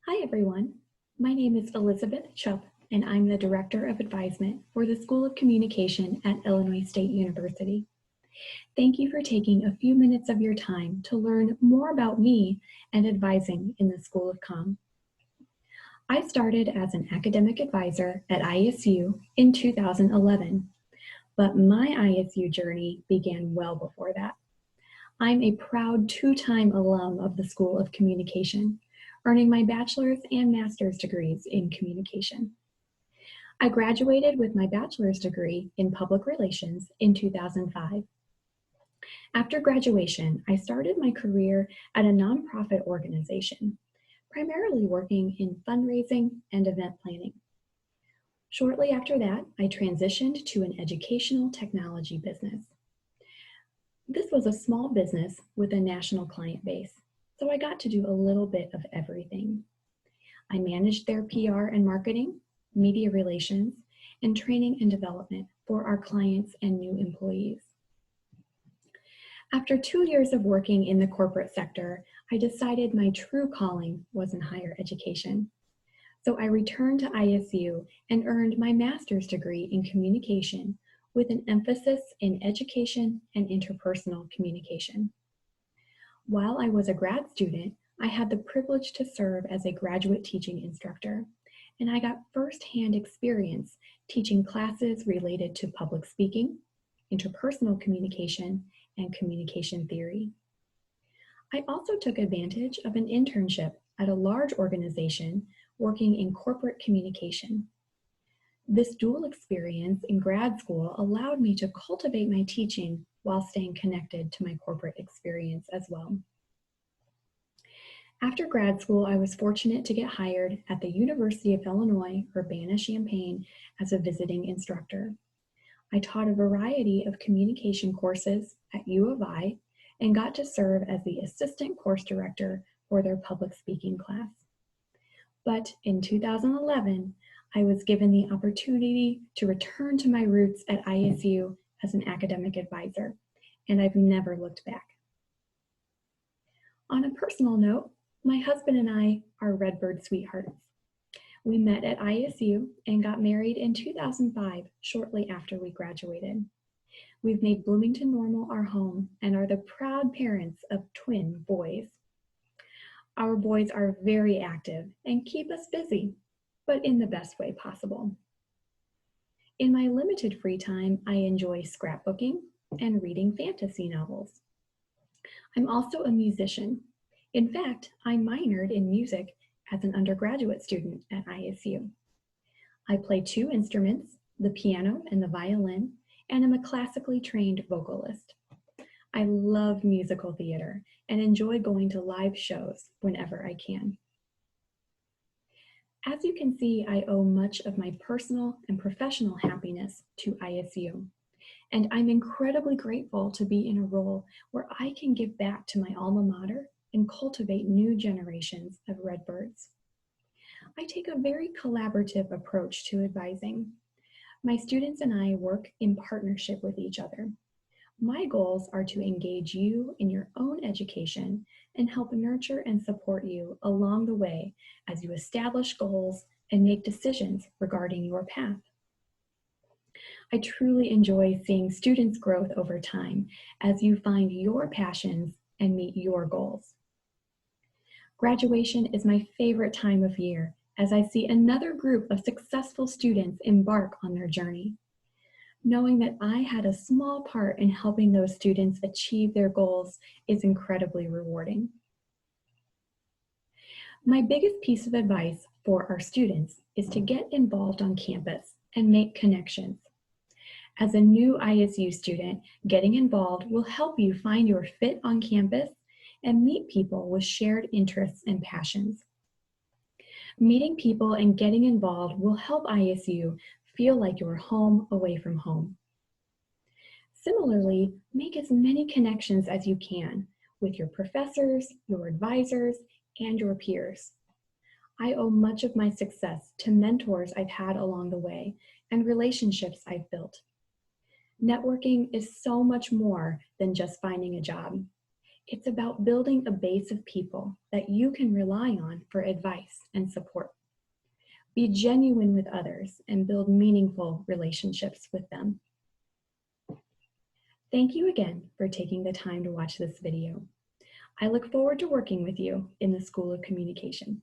Hi everyone, my name is Elizabeth Chupp and I'm the Director of Advisement for the School of Communication at Illinois State University. Thank you for taking a few minutes of your time to learn more about me and advising in the School of Comm. I started as an academic advisor at ISU in 2011, but my ISU journey began well before that. I'm a proud two-time alum of the School of Communication, earning my bachelor's and master's degrees in communication. I graduated with my bachelor's degree in public relations in 2005. After graduation, I started my career at a nonprofit organization, primarily working in fundraising and event planning. Shortly after that, I transitioned to an educational technology business. This was a small business with a national client base, so I got to do a little bit of everything. I managed their PR and marketing, media relations, and training and development for our clients and new employees. After 2 years of working in the corporate sector, I decided my true calling was in higher education. So I returned to ISU and earned my master's degree in communication with an emphasis in education and interpersonal communication. While I was a grad student, I had the privilege to serve as a graduate teaching instructor, and I got firsthand experience teaching classes related to public speaking, interpersonal communication, and communication theory. I also took advantage of an internship at a large organization working in corporate communication. This dual experience in grad school allowed me to cultivate my teaching while staying connected to my corporate experience as well. After grad school, I was fortunate to get hired at the University of Illinois, Urbana-Champaign as a visiting instructor. I taught a variety of communication courses at U of I and got to serve as the assistant course director for their public speaking class. But in 2011, I was given the opportunity to return to my roots at ISU as an academic advisor, and I've never looked back. On a personal note, my husband and I are Redbird sweethearts. We met at ISU and got married in 2005, shortly after we graduated. We've made Bloomington Normal our home and are the proud parents of twin boys. Our boys are very active and keep us busy, but in the best way possible. In my limited free time, I enjoy scrapbooking and reading fantasy novels. I'm also a musician. In fact, I minored in music as an undergraduate student at ISU. I play 2 instruments, the piano and the violin, and am a classically trained vocalist. I love musical theater and enjoy going to live shows whenever I can. As you can see, I owe much of my personal and professional happiness to ISU, and I'm incredibly grateful to be in a role where I can give back to my alma mater and cultivate new generations of Redbirds. I take a very collaborative approach to advising. My students and I work in partnership with each other. My goals are to engage you in your own education and help nurture and support you along the way as you establish goals and make decisions regarding your path. I truly enjoy seeing students' growth over time as you find your passions and meet your goals. Graduation is my favorite time of year as I see another group of successful students embark on their journey. Knowing that I had a small part in helping those students achieve their goals is incredibly rewarding. My biggest piece of advice for our students is to get involved on campus and make connections. As a new ISU student, getting involved will help you find your fit on campus and meet people with shared interests and passions. Meeting people and getting involved will help ISU feel like you're home away from home. Similarly, make as many connections as you can with your professors, your advisors, and your peers. I owe much of my success to mentors I've had along the way and relationships I've built. Networking is so much more than just finding a job. It's about building a base of people that you can rely on for advice and support. Be genuine with others and build meaningful relationships with them. Thank you again for taking the time to watch this video. I look forward to working with you in the School of Communication.